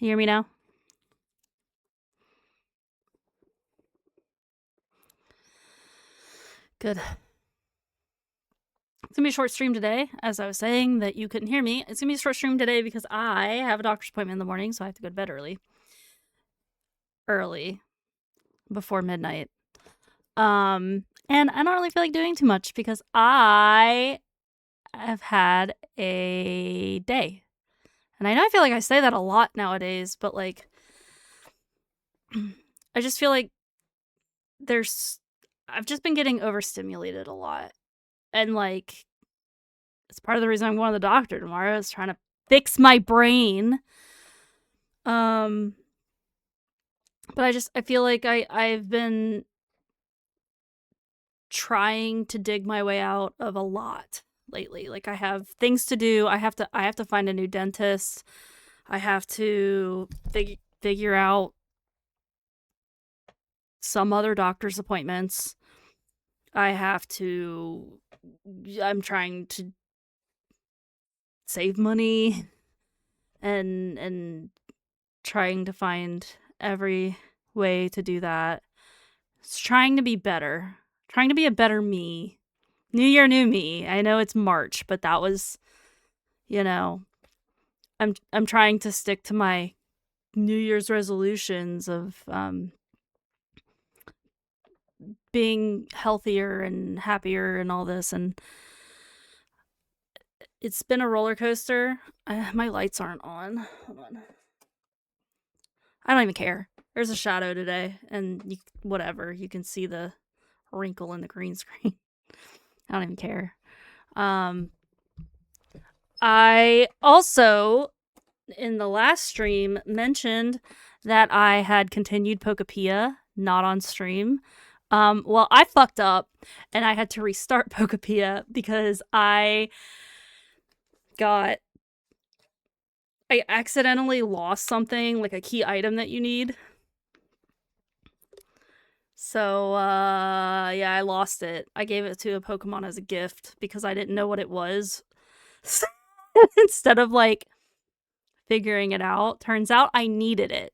You hear me now? Good. It's gonna be a short stream today, as I was saying that you couldn't hear me. It's gonna be a short stream today because I have a doctor's appointment in the morning, so I have to go to bed early. Before midnight. And I don't really feel like doing too much because I have had a day. And I know I feel like I say that a lot nowadays, but like I just feel like I've just been getting overstimulated a lot. And like it's part of the reason I'm going to the doctor tomorrow is trying to fix my brain. But I feel like I've been trying to dig my way out of a lot lately. Like I have things to do. I have to find a new dentist. I have to figure out some other doctor's appointments. I'm trying to save money and trying to find every way to do that. It's trying to be better. Trying to be a better me. New year, new me. I know it's March, but that was, I'm trying to stick to my New Year's resolutions of being healthier and happier and all this, and it's been a roller coaster. My lights aren't on. Hold on. I don't even care. There's a shadow today, and whatever. You can see the wrinkle in the green screen. I don't even care. I also, in the last stream, mentioned that I had continued Pokepia, not on stream. Well, I fucked up, and I had to restart Pokepia because I accidentally lost something, like a key item that you need. So, yeah, I lost it. I gave it to a Pokemon as a gift because I didn't know what it was. Instead of, like, figuring it out, turns out I needed it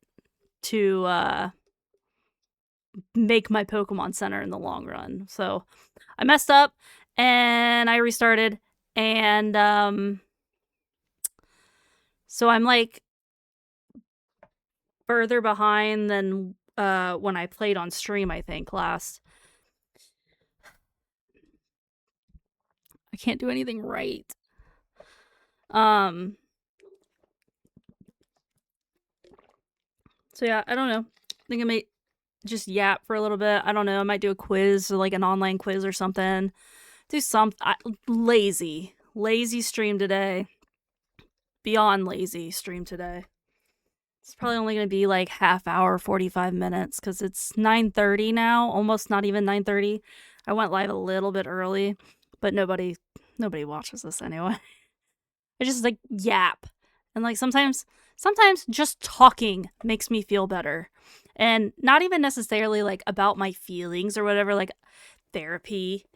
to, make my Pokemon Center in the long run. So, I messed up, and I restarted, and, so I'm, like, further behind than when I played on stream, I think, last. I can't do anything right. So yeah, I don't know. I think I might just yap for a little bit. I don't know. I might do a quiz or like an online quiz or something. Do something. Lazy stream today. Beyond lazy stream today. It's probably only going to be like half hour, 45 minutes because it's 9:30 now. Almost not even 9:30. I went live a little bit early, but nobody watches this anyway. I just like yap. And like sometimes just talking makes me feel better. And not even necessarily like about my feelings or whatever, like therapy,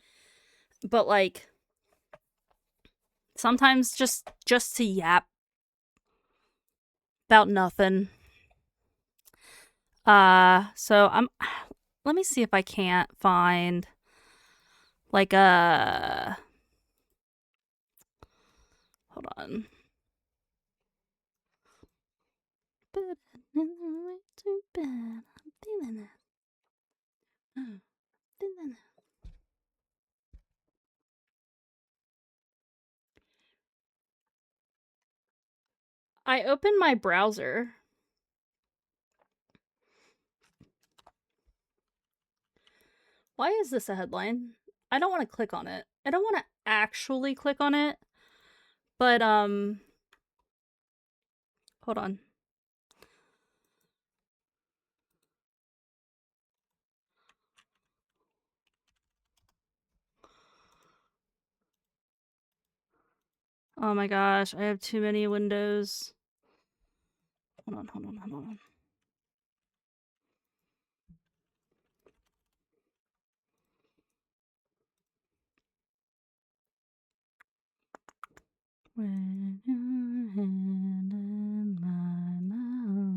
but like sometimes just to yap about nothing. So let me see if I can't find like a hold on. Too bad. I'm feeling it. Feeling it. I opened my browser. Why is this a headline? I don't want to click on it. I don't want to actually click on it. But hold on. Oh my gosh, I have too many windows. Hold on. When your hand in my mouth.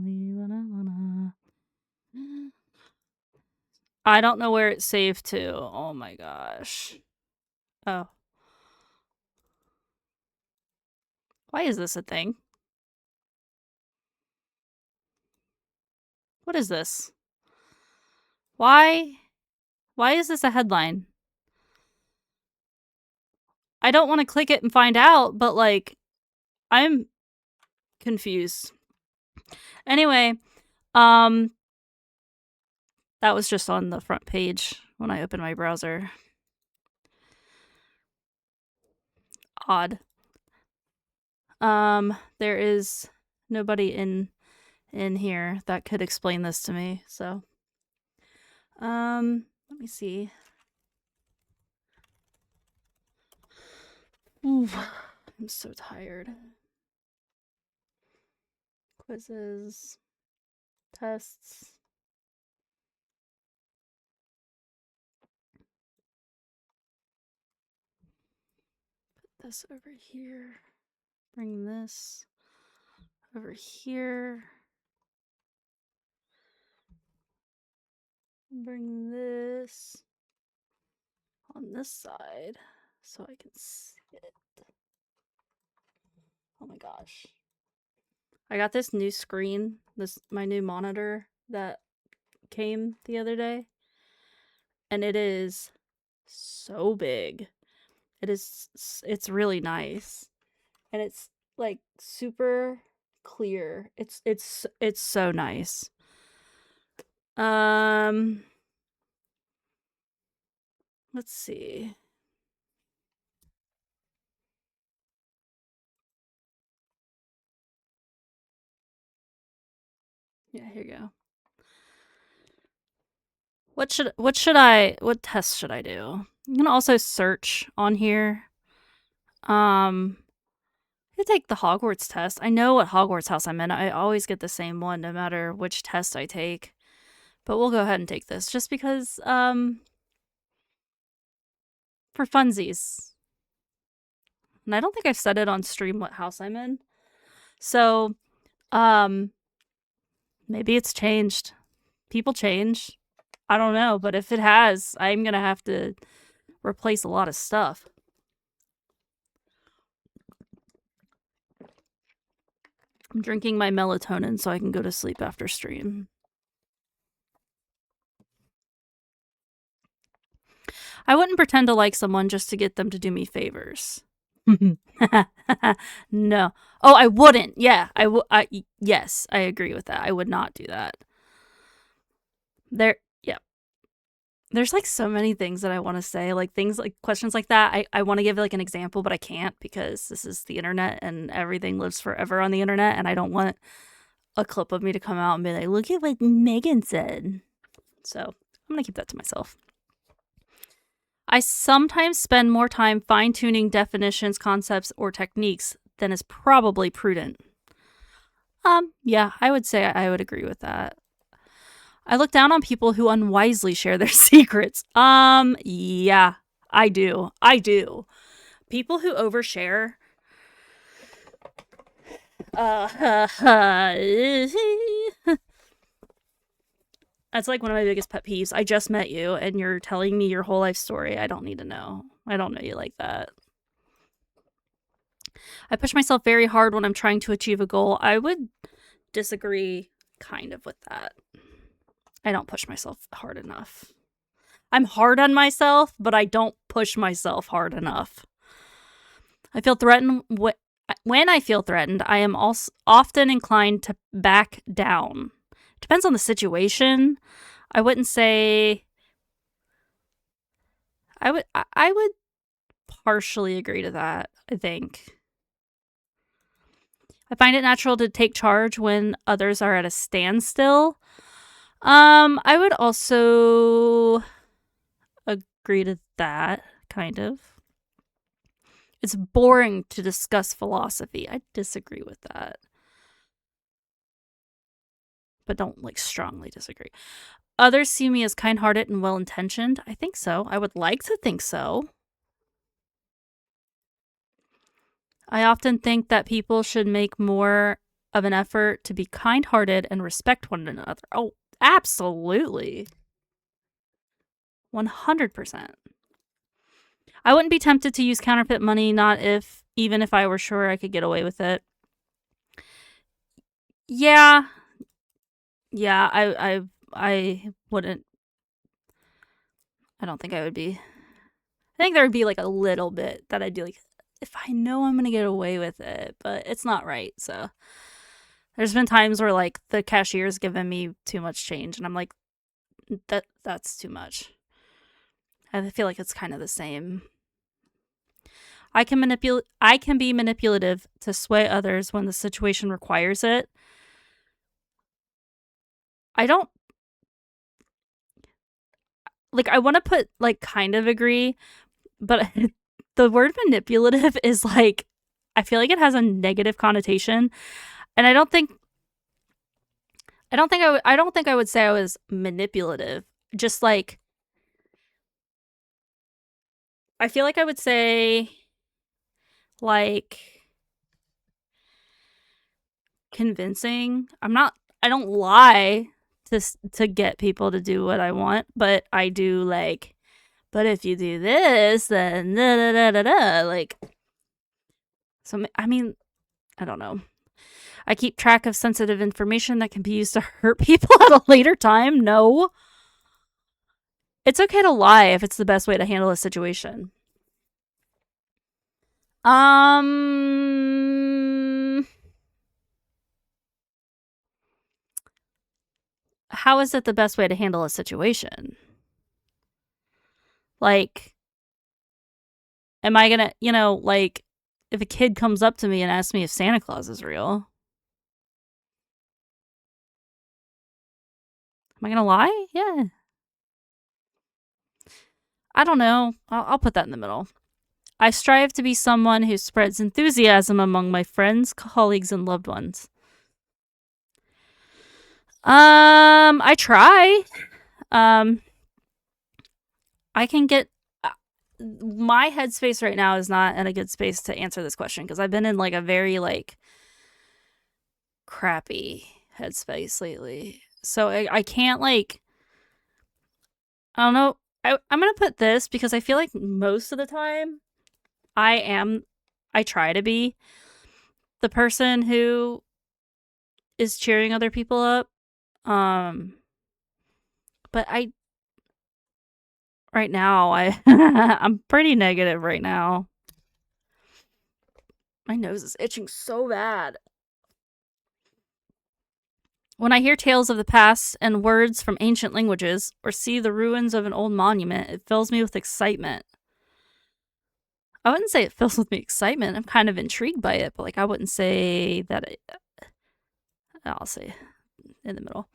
I don't know where it's saved to. Oh my gosh. Oh. Why is this a thing? What is this? Why? Why is this a headline? I don't want to click it and find out, but like, I'm confused. Anyway, that was just on the front page when I opened my browser. Odd. There is nobody in here that could explain this to me, so let me see. Ooh, I'm so tired. Quizzes, tests. Put this over here. Bring this over here. Bring this on this side so I can see it. Oh my gosh. I got this new screen, my new monitor that came the other day, and it is so big. It's really nice. And it's like super clear. It's so nice. Let's see. Yeah, here you go. What test should I do? I'm gonna also search on here. I take the Hogwarts test. I know what Hogwarts house I'm in. I always get the same one no matter which test I take. But we'll go ahead and take this just because for funsies. And I don't think I've said it on stream what house I'm in. So maybe it's changed. People change. I don't know, but if it has, I'm going to have to replace a lot of stuff. I'm drinking my melatonin so I can go to sleep after stream. I wouldn't pretend to like someone just to get them to do me favors. No. Oh, I wouldn't. Yeah, yes, I agree with that. I would not do that. There's like so many things that I want to say, like things like questions like that. I want to give like an example, but I can't because this is the internet and everything lives forever on the internet, and I don't want a clip of me to come out and be like, look at what Megan said. So I'm gonna keep that to myself. I sometimes spend more time fine-tuning definitions, concepts, or techniques than is probably prudent. Yeah, I would say I would agree with that. I look down on people who unwisely share their secrets. Yeah, I do. People who overshare. That's like one of my biggest pet peeves. I just met you and you're telling me your whole life story. I don't need to know. I don't know you like that. I push myself very hard when I'm trying to achieve a goal. I would disagree kind of with that. I don't push myself hard enough. I'm hard on myself, but I don't push myself hard enough. I feel threatened. When I feel threatened, I am also often inclined to back down. Depends on the situation. I wouldn't say... I would partially agree to that, I think. I find it natural to take charge when others are at a standstill. I would also agree to that, kind of. It's boring to discuss philosophy. I disagree with that. But don't, like, strongly disagree. Others see me as kind-hearted and well-intentioned. I think so. I would like to think so. I often think that people should make more of an effort to be kind-hearted and respect one another. Oh, absolutely. 100%. I wouldn't be tempted to use counterfeit money, even if I were sure I could get away with it. Yeah. Yeah, I wouldn't. I don't think I would be. I think there would be like a little bit that I'd be like, if I know I'm going to get away with it, but it's not right. So there's been times where like the cashier's given me too much change and I'm like, that's too much. I feel like it's kind of the same. I can be manipulative to sway others when the situation requires it. I don't like I want to put like kind of agree, but the word manipulative is like I feel like it has a negative connotation, and I don't think I would say I was manipulative. Just like I feel like I would say like convincing. I don't lie to get people to do what I want, but I do like but if you do this then da da da da da like so I mean, I don't know. I keep track of sensitive information that can be used to hurt people at a later time. No. It's okay to lie if it's the best way to handle a situation. How is it the best way to handle a situation? Like, am I gonna, like, if a kid comes up to me and asks me if Santa Claus is real, am I gonna lie? Yeah. I don't know. I'll put that in the middle. I strive to be someone who spreads enthusiasm among my friends, colleagues, and loved ones. I try. I can get my headspace right now is not in a good space to answer this question because I've been in like a very like crappy headspace lately. So I can't like I don't know. I'm gonna put this because I feel like most of the time I try to be the person who is cheering other people up. But right now I'm pretty negative right now. My nose is itching so bad. When I hear tales of the past and words from ancient languages, or see the ruins of an old monument, it fills me with excitement. I wouldn't say it fills with me excitement. I'm kind of intrigued by it, but like I wouldn't say that I'll say in the middle.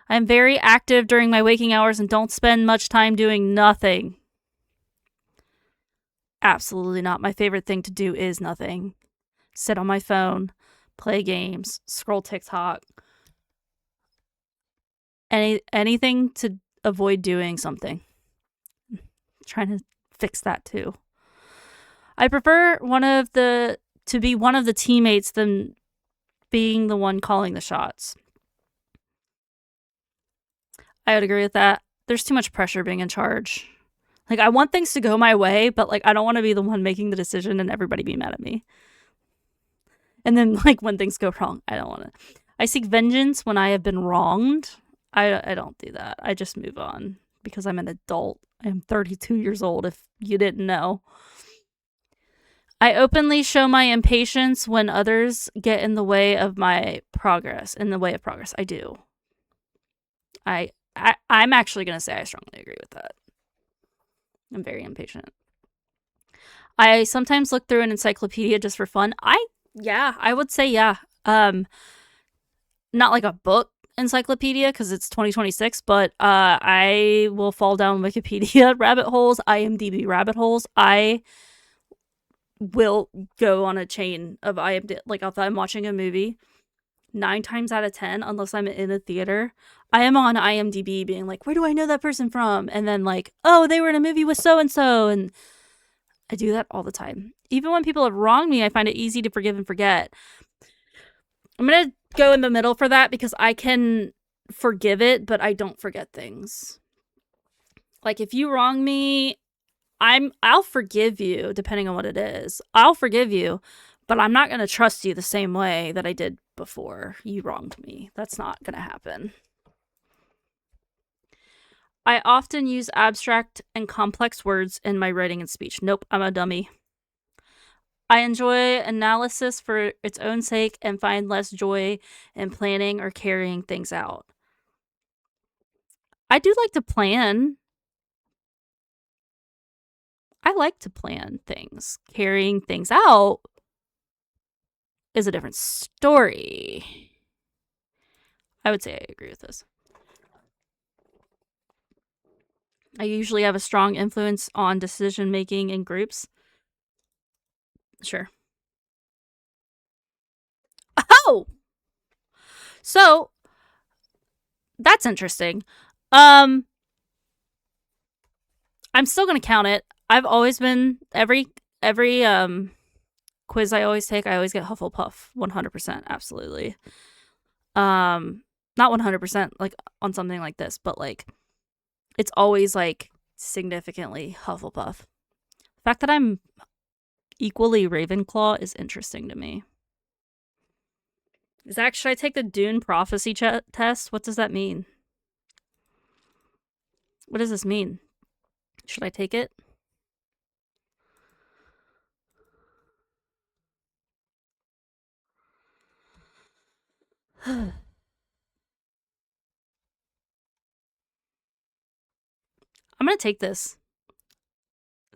I am very active during my waking hours and don't spend much time doing nothing. Absolutely not. My favorite thing to do is nothing. Sit on my phone, play games, scroll TikTok. Anything to avoid doing something. I'm trying to fix that too. I prefer to be one of the teammates than being the one calling the shots. I would agree with that. There's too much pressure being in charge. Like, I want things to go my way, but like I don't want to be the one making the decision and everybody be mad at me. And then like when things go wrong, I don't want to. I seek vengeance when I have been wronged. I don't do that. I just move on because I'm an adult. I am 32 years old, if you didn't know. I openly show my impatience when others get in the way of my progress. I do. I'm actually going to say I strongly agree with that. I'm very impatient. I sometimes look through an encyclopedia just for fun. I would say yeah. Not like a book encyclopedia because it's 2026, but I will fall down Wikipedia rabbit holes, IMDb rabbit holes. I will go on a chain of IMDb. Like if I'm watching a movie, 9 times out of 10, unless I'm in a theater, I am on IMDb being like, where do I know that person from? And then like, oh, they were in a movie with so-and-so. And I do that all the time. Even when people have wronged me, I find it easy to forgive and forget. I'm going to go in the middle for that because I can forgive it, but I don't forget things. Like, if you wrong me, I'll forgive you, depending on what it is. I'll forgive you, but I'm not going to trust you the same way that I did before you wronged me. That's not going to happen. I often use abstract and complex words in my writing and speech. Nope, I'm a dummy. I enjoy analysis for its own sake and find less joy in planning or carrying things out. I do like to plan. I like to plan things. Carrying things out is a different story. I would say I agree with this. I usually have a strong influence on decision making in groups. Sure. Oh! So, that's interesting. I'm still going to count it. I've always been every quiz I always take, I always get Hufflepuff 100%, absolutely. Not 100% like on something like this, but like it's always like significantly Hufflepuff. The fact that I'm equally Ravenclaw is interesting to me. Should I take the Dune prophecy test? What does that mean? What does this mean? Should I take it? I'm gonna take this.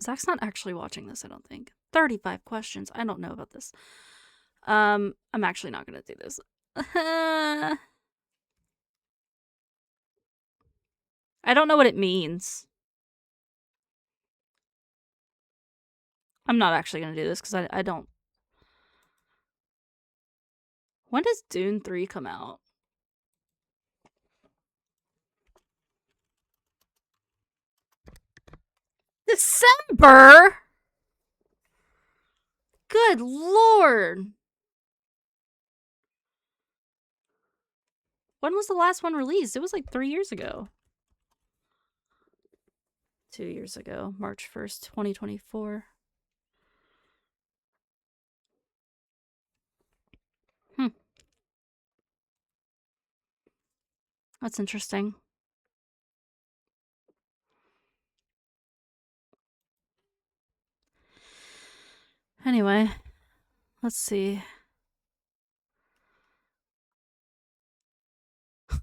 Zach's not actually watching this, I don't think. 35 questions. I don't know about this. I'm actually not gonna do this. I don't know what it means. I'm not actually gonna do this because I don't. When does Dune 3 come out? December? Good lord. When was the last one released? It was like 3 years ago. 2 years ago. March 1st, 2024. That's interesting. Anyway, let's see.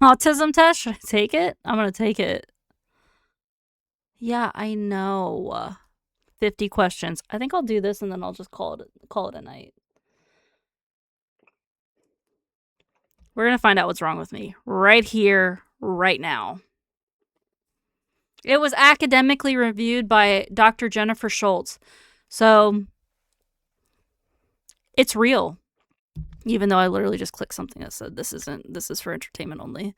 Autism test? Should I take it? I'm gonna take it. Yeah, I know. 50 questions. I think I'll do this and then I'll just call it a night. We're gonna find out what's wrong with me right here, right now. It was academically reviewed by Dr. Jennifer Schultz. So it's real. Even though I literally just clicked something that said this is for entertainment only.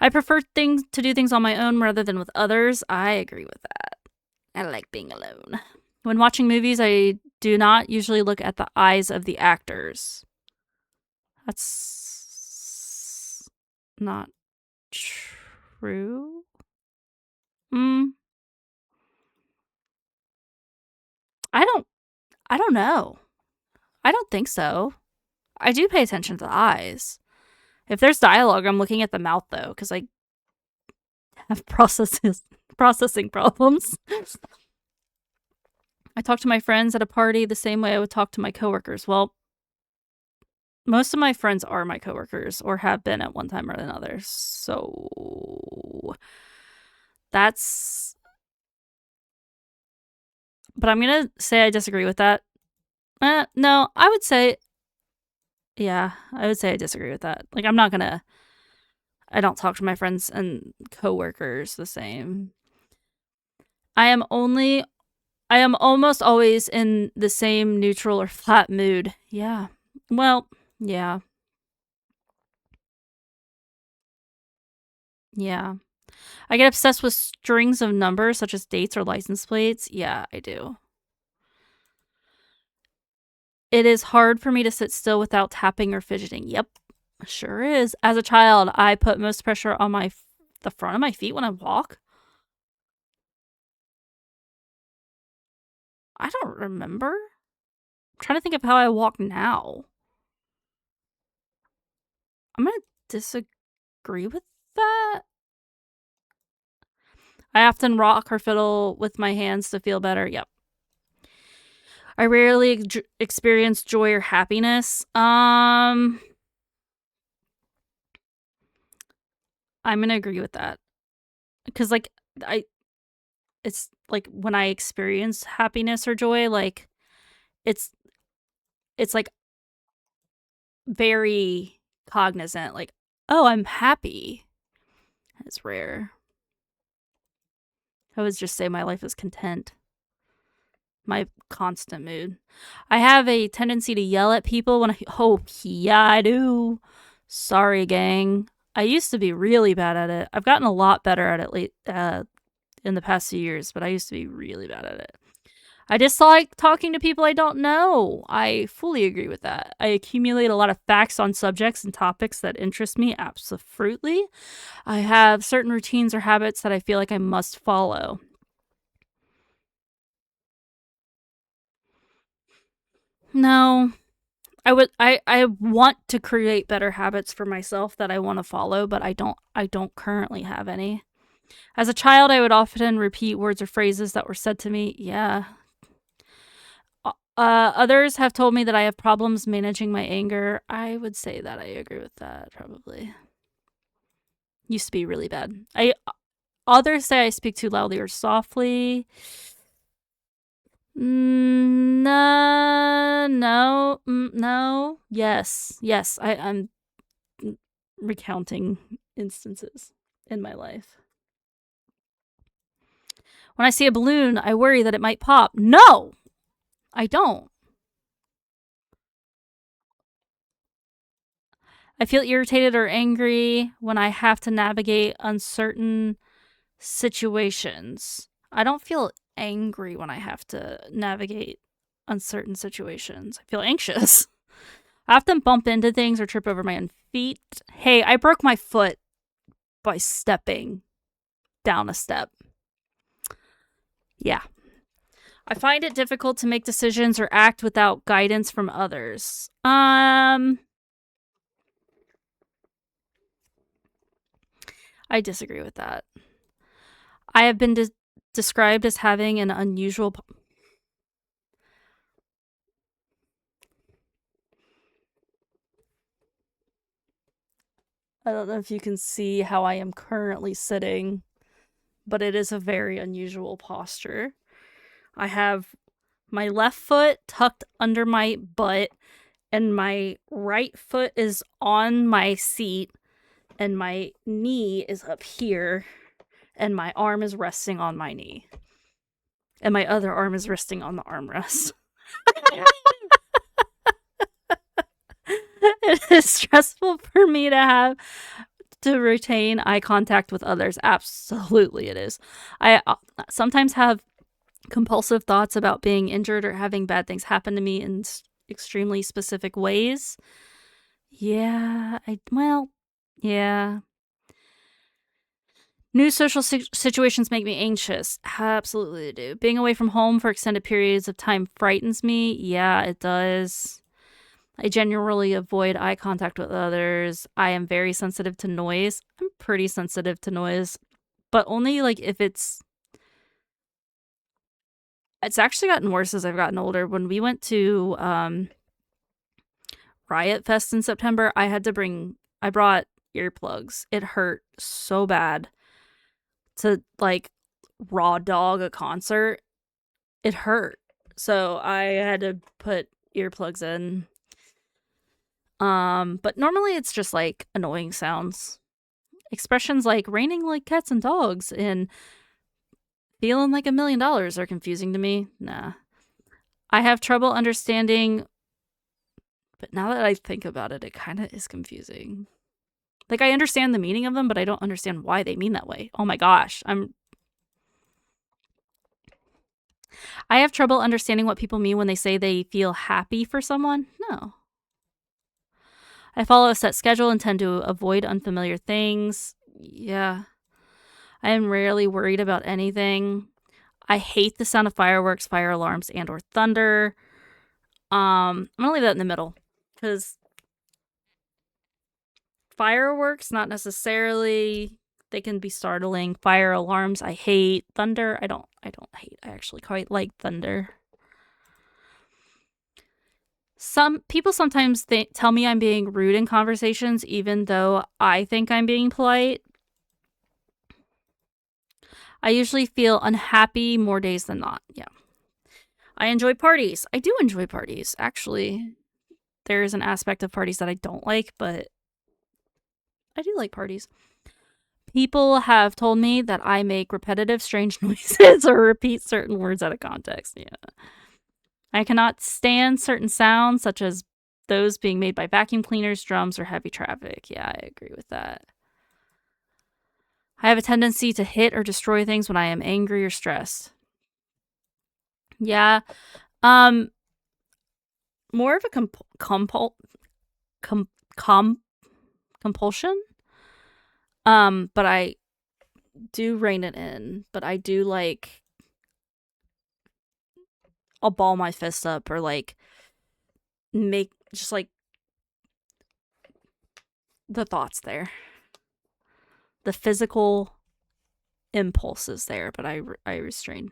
I prefer to do things on my own rather than with others. I agree with that. I like being alone. When watching movies, I do not usually look at the eyes of the actors. That's not true. I don't know. I don't think so. I do pay attention to the eyes. If there's dialogue, I'm looking at the mouth though, because I have processing problems. I talk to my friends at a party the same way I would talk to my coworkers. Well, most of my friends are my coworkers or have been at one time or another. So that's. But I'm gonna say I disagree with that. No, I would say. Yeah, I would say I disagree with that. Like, I don't talk to my friends and coworkers the same. I am almost always in the same neutral or flat mood. Yeah. Well, yeah. Yeah. I get obsessed with strings of numbers such as dates or license plates. Yeah, I do. It is hard for me to sit still without tapping or fidgeting. Yep, sure is. As a child, I put most pressure on the front of my feet when I walk. I don't remember. I'm trying to think of how I walk now. I'm going to disagree with that. I often rock or fiddle with my hands to feel better. Yep. I rarely experience joy or happiness. I'm going to agree with that. Because, like, it's like when I experience happiness or joy, like, it's like very cognizant. Like, oh, I'm happy. It's rare. I would just say my life is content. My constant mood. I have a tendency to yell at people when oh, yeah, I do. Sorry, gang. I used to be really bad at it. I've gotten a lot better at it in the past few years, but I used to be really bad at it. I dislike talking to people I don't know. I fully agree with that. I accumulate a lot of facts on subjects and topics that interest me, absolutely. I have certain routines or habits that I feel like I must follow. No. I want to create better habits for myself that I want to follow, but I don't currently have any. As a child, I would often repeat words or phrases that were said to me. Yeah. Others have told me that I have problems managing my anger. I would say that I agree with that, probably. Used to be really bad. Others say I speak too loudly or softly. No. Yes. I'm recounting instances in my life. When I see a balloon, I worry that it might pop. No, I don't. I feel irritated or angry when I have to navigate uncertain situations. I don't feel angry when I have to navigate uncertain situations. I feel anxious. I often bump into things or trip over my own feet. Hey, I broke my foot by stepping down a step. Yeah. I find it difficult to make decisions or act without guidance from others. I disagree with that. I have been described as having an unusual... I don't know if you can see how I am currently sitting, but it is a very unusual posture. I have my left foot tucked under my butt, and my right foot is on my seat, and my knee is up here, and my arm is resting on my knee. And my other arm is resting on the armrest. It is stressful for me to retain eye contact with others. Absolutely, it is. I sometimes have compulsive thoughts about being injured or having bad things happen to me in extremely specific ways. Yeah. New social situations make me anxious. Absolutely they do. Being away from home for extended periods of time frightens me. Yeah, it does. I generally avoid eye contact with others. I am very sensitive to noise. I'm pretty sensitive to noise, but only like if it's actually gotten worse as I've gotten older. When we went to Riot Fest in September, I brought earplugs. It hurt so bad to like raw dog a concert. It hurt. So I had to put earplugs in. But normally it's just like annoying sounds. Expressions like raining like cats and dogs and feeling like $1 million are confusing to me. Nah. I have trouble understanding, but now that I think about it, it kind of is confusing. Like, I understand the meaning of them, but I don't understand why they mean that way. Oh my gosh. I have trouble understanding what people mean when they say they feel happy for someone. No. I follow a set schedule and tend to avoid unfamiliar things. Yeah. I am rarely worried about anything. I hate the sound of fireworks, fire alarms, and or thunder. I'm gonna leave that in the middle because fireworks, not necessarily. They can be startling. Fire alarms, I hate. Thunder, I don't hate. I actually quite like thunder. Some people sometimes tell me I'm being rude in conversations, even though I think I'm being polite. I usually feel unhappy more days than not. Yeah. I enjoy parties. I do enjoy parties, actually. There is an aspect of parties that I don't like, but I do like parties. People have told me that I make repetitive, strange noises or repeat certain words out of context. Yeah. I cannot stand certain sounds, such as those being made by vacuum cleaners, drums, or heavy traffic. Yeah, I agree with that. I have a tendency to hit or destroy things when I am angry or stressed. Yeah. More of a compulsion. But I do rein it in. But I do like, I'll ball my fist up or like make just like the thoughts there. The physical impulse is there, but I restrain.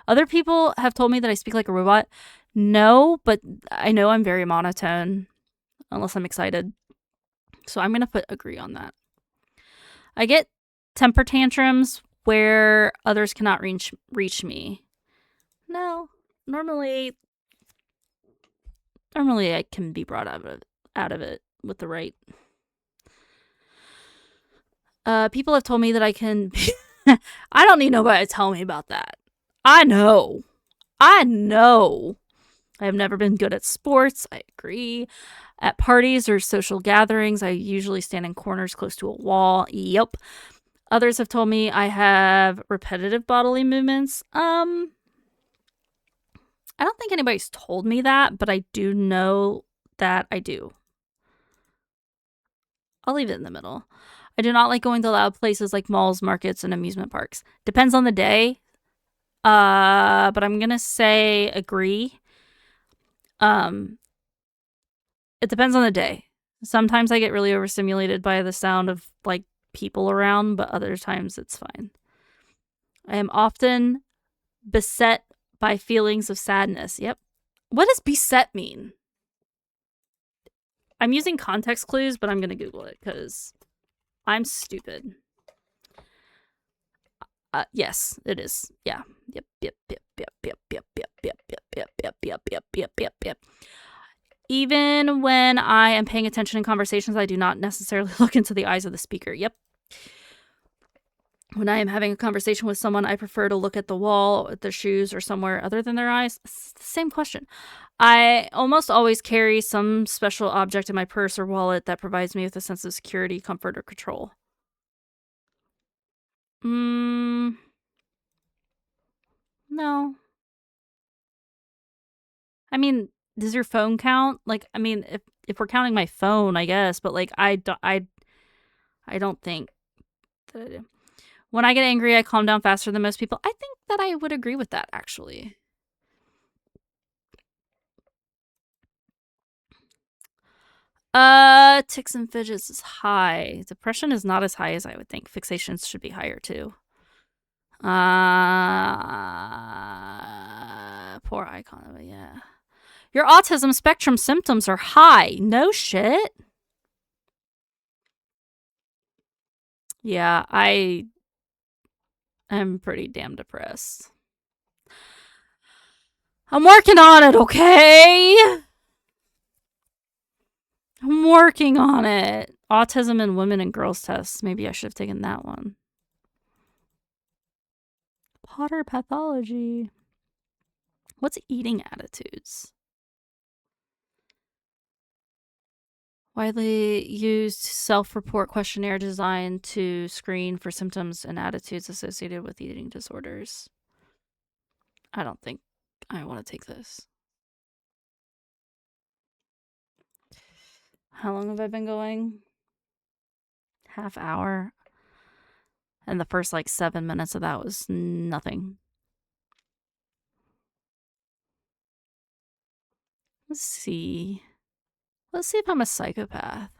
Other people have told me that I speak like a robot. No, but I know I'm very monotone unless I'm excited. So I'm going to put agree on that. I get temper tantrums where others cannot reach me. No, normally I can be brought out of it with the right. People have told me that I can. I don't need nobody to tell me about that. I know. I have never been good at sports. I agree. At parties or social gatherings, I usually stand in corners close to a wall. Yep. Others have told me I have repetitive bodily movements. I don't think anybody's told me that, but I do know that I do. I'll leave it in the middle. I do not like going to loud places like malls, markets, and amusement parks. Depends on the day. But I'm gonna say agree. It depends on the day. Sometimes I get really overstimulated by the sound of like people around, but other times it's fine. I am often beset by feelings of sadness. Yep. What does beset mean? I'm using context clues, but I'm going to Google it because I'm stupid. Yes, it is. Yeah. Yep. Even when I am paying attention in conversations, I do not necessarily look into the eyes of the speaker. Yep. When I am having a conversation with someone, I prefer to look at the wall, at their shoes, or somewhere other than their eyes. It's the same question. I almost always carry some special object in my purse or wallet that provides me with a sense of security, comfort, or control. No. I mean, does your phone count? Like, I mean, if we're counting my phone, I guess, but like, I don't think that I do. When I get angry, I calm down faster than most people. I think that I would agree with that, actually. Tics and fidgets is high. Depression is not as high as I would think. Fixations should be higher too. Poor icon, but yeah. Your autism spectrum symptoms are high. No shit. Yeah, I am pretty damn depressed. I'm working on it, okay? I'm working on it. Autism in women and girls tests. Maybe I should have taken that one. Potter pathology. What's eating attitudes? Widely used self-report questionnaire designed to screen for symptoms and attitudes associated with eating disorders. I don't think I want to take this. How long have I been going? Half hour. And the first like 7 minutes of that was nothing. Let's see. Let's see if I'm a psychopath.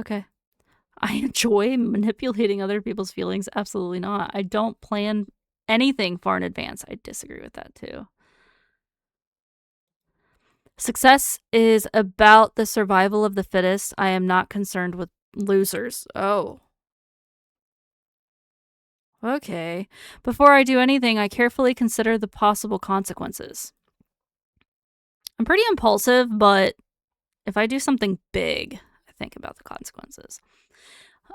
Okay. I enjoy manipulating other people's feelings. Absolutely not. I don't plan anything far in advance. I disagree with that too. Success is about the survival of the fittest. I am not concerned with losers. Oh. Okay. Before I do anything, I carefully consider the possible consequences. I'm pretty impulsive, but if I do something big, I think about the consequences.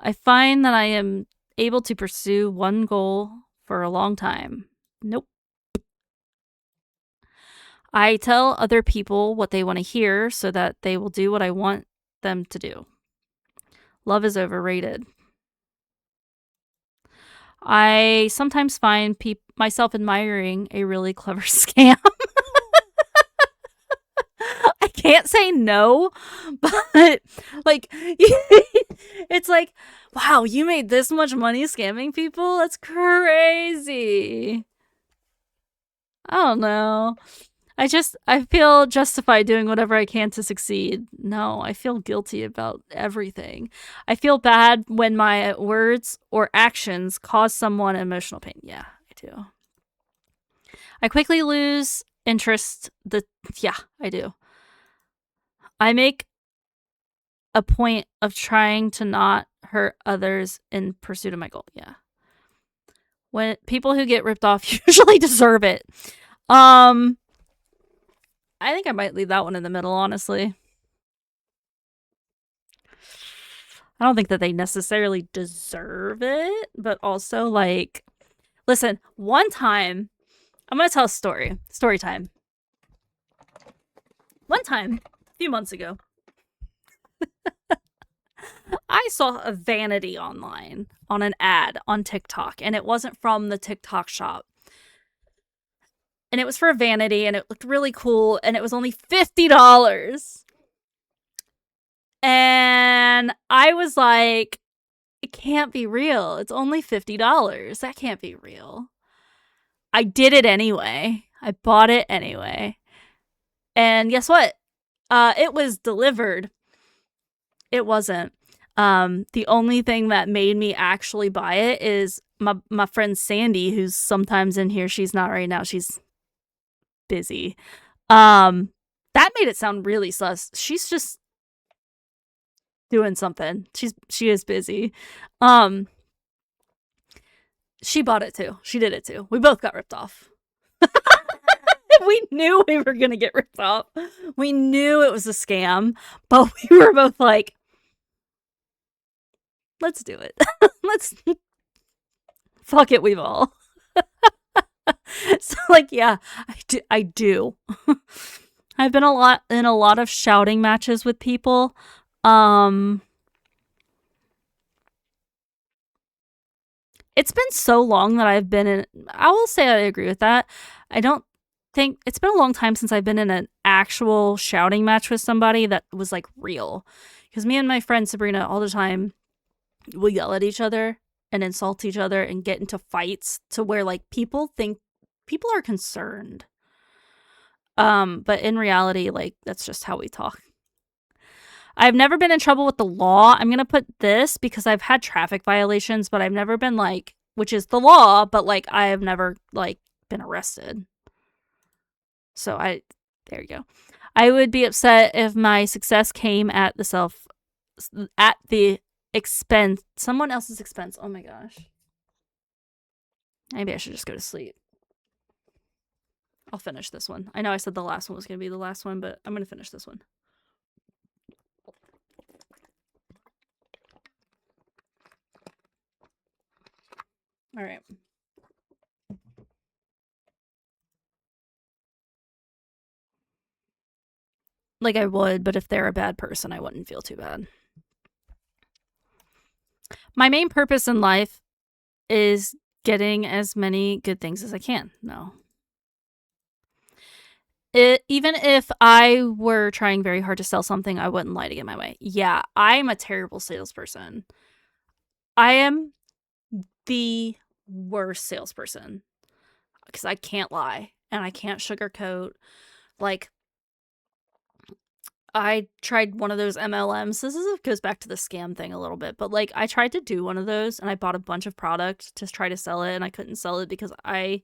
I find that I am able to pursue one goal for a long time. Nope. I tell other people what they want to hear so that they will do what I want them to do. Love is overrated. I sometimes find myself admiring a really clever scam. I can't say no, but like, it's like, wow, you made this much money scamming people? That's crazy. I don't know. I feel justified doing whatever I can to succeed. No, I feel guilty about everything. I feel bad when my words or actions cause someone emotional pain. Yeah, I do. I quickly lose interest. Yeah, I do. I make a point of trying to not hurt others in pursuit of my goal. Yeah. When people who get ripped off usually deserve it. I think I might leave that one in the middle, honestly. I don't think that they necessarily deserve it, but also, like, listen, one time, I'm going to tell a story. Story time. One time, a few months ago, I saw a vanity online on an ad on TikTok, and it wasn't from the TikTok shop. And it was for a vanity, and it looked really cool, and it was only $50. And I was like, it can't be real. It's only $50. That can't be real. I did it anyway. I bought it anyway. And guess what? It was delivered. It wasn't. The only thing that made me actually buy it is my friend Sandy, who's sometimes in here. She's not right now. She's busy. That made it sound really sus. She's just doing something. She is busy. She bought it too. She did it too. We both got ripped off. We knew we were gonna get ripped off. We knew it was a scam, but we were both like, let's do it. Let's fuck it, we've all. So, like, yeah, I do. I've been in a lot of shouting matches with people. It's been so long that I've been in. I will say I agree with that. I don't think it's been a long time since I've been in an actual shouting match with somebody that was like real. Because me and my friend Sabrina all the time will yell at each other and insult each other and get into fights to where like people think people are concerned. But in reality, like that's just how we talk. I've never been in trouble with the law. I'm going to put this because I've had traffic violations, but I've never been like, which is the law, but like I have never like been arrested. So there you go. I would be upset if my success came at the expense, someone else's expense. Oh my gosh. Maybe I should just go to sleep. I'll finish this one. I know I said the last one was going to be the last one, but I'm going to finish this one. All right. Like I would, but if they're a bad person, I wouldn't feel too bad. My main purpose in life is getting as many good things as I can. No. Even if I were trying very hard to sell something, I wouldn't lie to get my way. Yeah, I'm a terrible salesperson. I am the worst salesperson because I can't lie. and I can't sugarcoat. Like, I tried one of those MLMs. Goes back to the scam thing a little bit, but like I tried to do one of those and I bought a bunch of product to try to sell it, and I couldn't sell it because I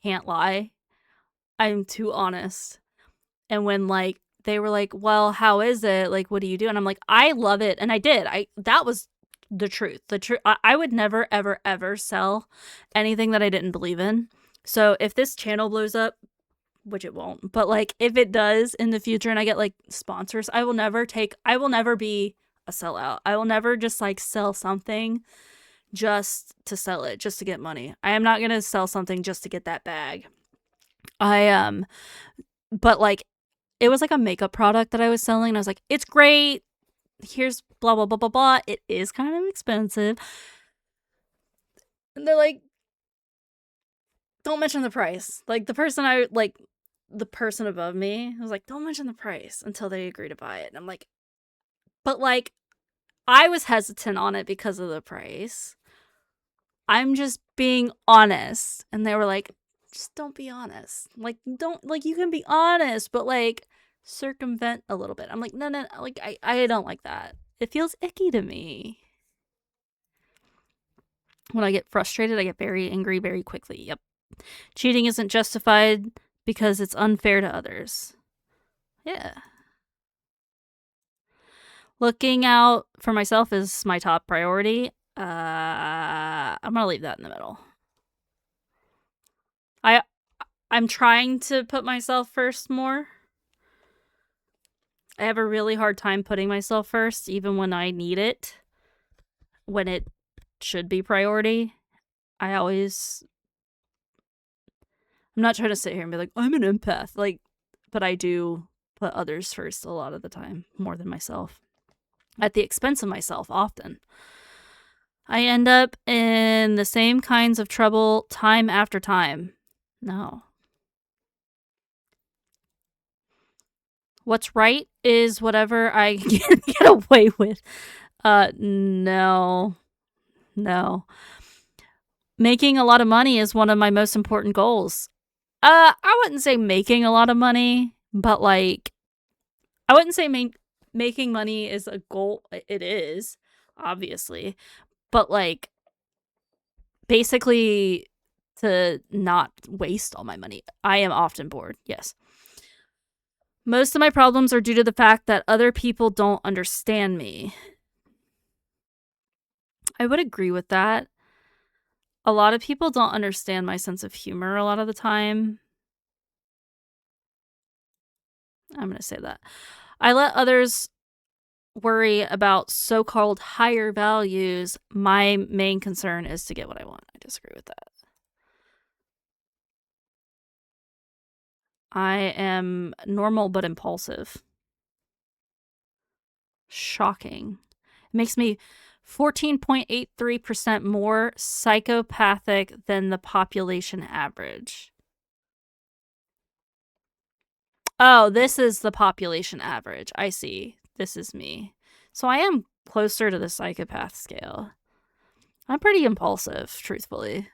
can't lie. I'm too honest. And when like they were like, "Well, how is it? Like, what do you do?" And I'm like, "I love it," and I did. That was the truth. The truth. I would never, ever, ever sell anything that I didn't believe in. So if this channel blows up, which it won't, but like if it does in the future and I get like sponsors, I will never be a sellout. I will never just like sell something just to sell it, just to get money. I am not going to sell something just to get that bag. But like it was like a makeup product that I was selling, and I was like, "It's great. Here's blah blah blah blah blah. It is kind of expensive." And they're like, "Don't mention the price." Like the person above me was like, "Don't mention the price until they agree to buy it." And I'm like, "But like I was hesitant on it because of the price. I'm just being honest." And they were like, "Just don't be honest. Like don't like you can be honest, but like circumvent a little bit." I'm like, "No, like I don't like that. It feels icky to me." When I get frustrated, I get very angry very quickly. Yep. Cheating isn't justified because it's unfair to others. Yeah. Looking out for myself is my top priority. I'm gonna leave that in the middle. I'm trying to put myself first more. I have a really hard time putting myself first, even when I need it. When it should be priority. I'm not trying to sit here and be like, I'm an empath. Like, but I do put others first a lot of the time, more than myself. At the expense of myself, often. I end up in the same kinds of trouble time after time. No. What's right is whatever I can get away with. No. Making a lot of money is one of my most important goals. I wouldn't say making a lot of money, but like, I wouldn't say making money is a goal. It is, obviously, but like, basically to not waste all my money. I am often bored, yes. Most of my problems are due to the fact that other people don't understand me. I would agree with that. A lot of people don't understand my sense of humor a lot of the time. I'm going to say that. I let others worry about so-called higher values. My main concern is to get what I want. I disagree with that. I am normal but impulsive. Shocking. It makes me 14.83% more psychopathic than the population average. Oh, this is the population average. I see. This is me. So I am closer to the psychopath scale. I'm pretty impulsive, truthfully.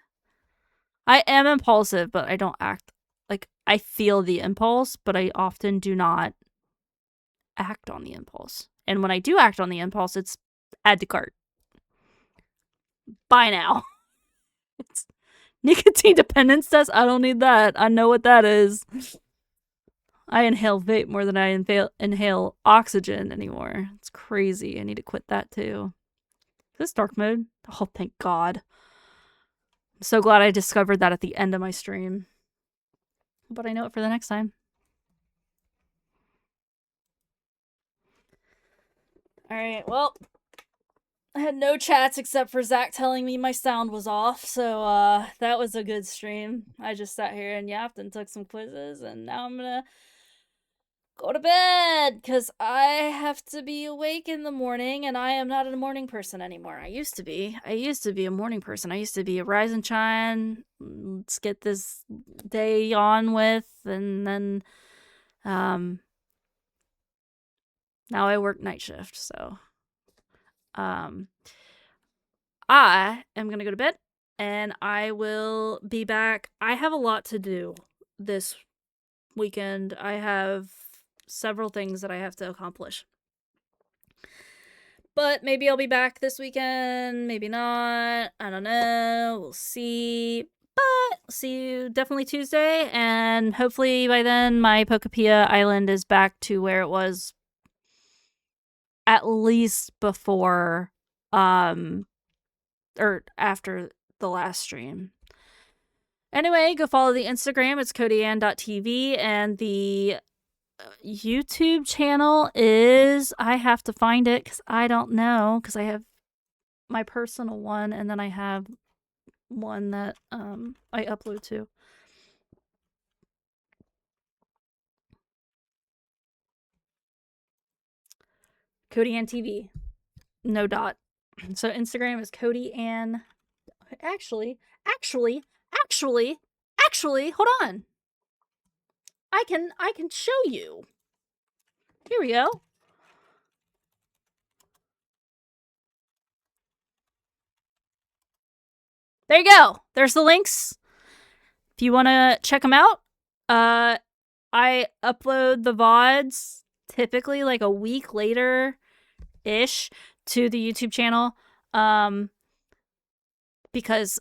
I am impulsive, but I don't act like I feel the impulse, but I often do not act on the impulse. And when I do act on the impulse, it's add to cart. Buy now. It's nicotine dependence test? I don't need that. I know what that is. I inhale vape more than I inhale oxygen anymore. It's crazy. I need to quit that too. Is this dark mode? Oh, thank God. I'm so glad I discovered that at the end of my stream. But I know it for the next time. Alright, well, I had no chats except for Zach telling me my sound was off, so that was a good stream. I just sat here and yapped and took some quizzes, and now I'm gonna go to bed because I have to be awake in the morning, and I am not a morning person anymore. I used to be a morning person. I used to be a rise and shine, let's get this day on with, and then now I work night shift, so I am gonna go to bed, and I will be back. I have a lot to do this weekend. I have several things that I have to accomplish. But maybe I'll be back this weekend, maybe not. I don't know. We'll see. But see you definitely Tuesday, and hopefully by then my Pokepia Island is back to where it was at least before or after the last stream. Anyway, go follow the Instagram. It's CodyAnn.tv, and the YouTube channel is, I have to find it because I don't know, because I have my personal one and then I have one that I upload to. CodyAnn TV. No dot. So Instagram is CodyAnn. Actually, hold on. I can show you. Here we go. There you go. There's the links. If you want to check them out, I upload the VODs typically like a week later ish to the YouTube channel, because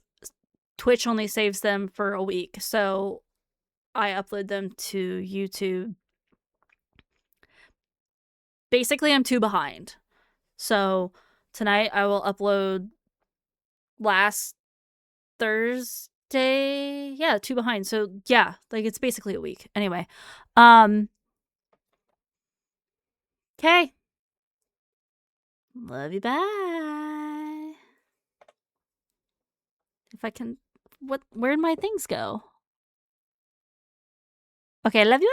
Twitch only saves them for a week. So I upload them to YouTube. Basically, I'm 2 behind. So tonight I will upload last Thursday. Yeah, 2 behind. So yeah, like it's basically a week. Anyway, okay. Love you. Bye. If I can, where'd my things go? Okay, love you.